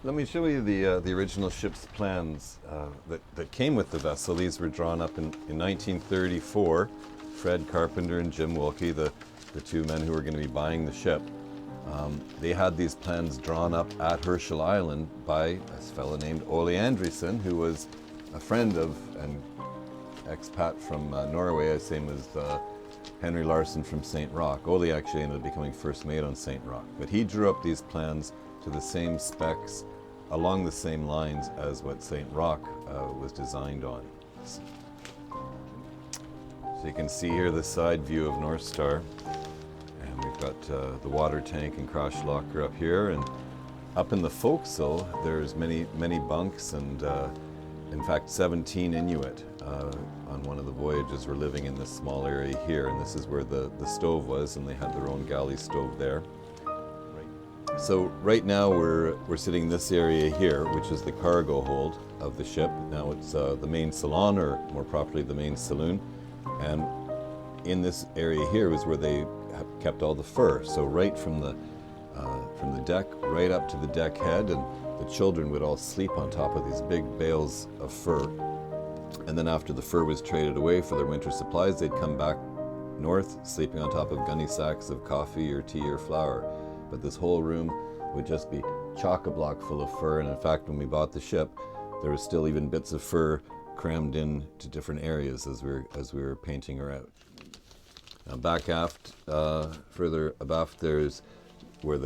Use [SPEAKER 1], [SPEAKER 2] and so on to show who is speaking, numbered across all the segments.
[SPEAKER 1] let me show you the original ship's plans that came with the vessel. These were drawn up in 1934. Fred Carpenter and Jim Wilkie, the two men who were going to be buying the ship, they had these plans drawn up at Herschel Island by a fellow named Ole Andresen, who was a friend of an expat from Norway, same as Henry Larson from St. Rock. Ole actually ended up becoming first mate on St. Rock, but he drew up these plans to the same specs along the same lines as what St. Rock was designed on. So you can see here the side view of North Star, and we've got the water tank and crash locker up here, and up in the forecastle there's many bunks, and in fact 17 Inuit on one of the voyages were living in this small area here, and this is where the stove was, and they had their own galley stove there. So right now we're sitting in this area here, which is the cargo hold of the ship. Now it's the main salon, or more properly the main saloon, and in this area here is where they kept all the fur. So right from the deck right up to the deck head, and the children would all sleep on top of these big bales of fur. And then after the fur was traded away for their winter supplies, they'd come back north, sleeping on top of gunny sacks of coffee or tea or flour. But this whole room would just be chock-a-block full of fur, and in fact when we bought the ship there was still even bits of fur crammed in to different areas as we were painting her out. Now back aft, further abaft, there's where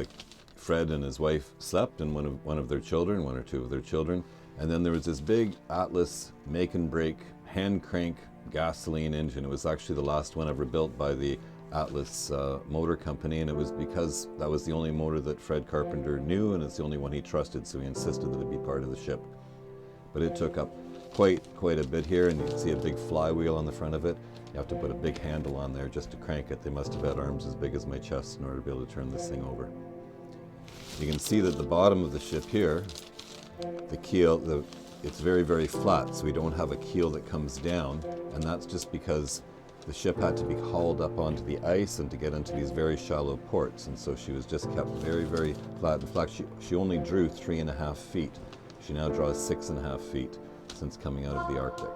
[SPEAKER 1] Fred and his wife slept, and one of their children, one or two of their children, and then there was this big Atlas make and break hand crank gasoline engine. It was actually the last one ever built by the Atlas Motor Company, and it was because that was the only motor that Fred Carpenter knew, and it's the only one he trusted, so he insisted that it be part of the ship. But it took up quite a bit here, and you can see a big flywheel on the front of it. You have to put a big handle on there just to crank it. They must have had arms as big as my chest in order to be able to turn this thing over. You can see that the bottom of the ship here, the keel, it's very flat, so we don't have a keel that comes down, and that's just because the ship had to be hauled up onto the ice and to get into these very shallow ports, and so she was just kept very flat. In fact, she only drew 3.5 feet. She now draws 6.5 feet since coming out of the Arctic.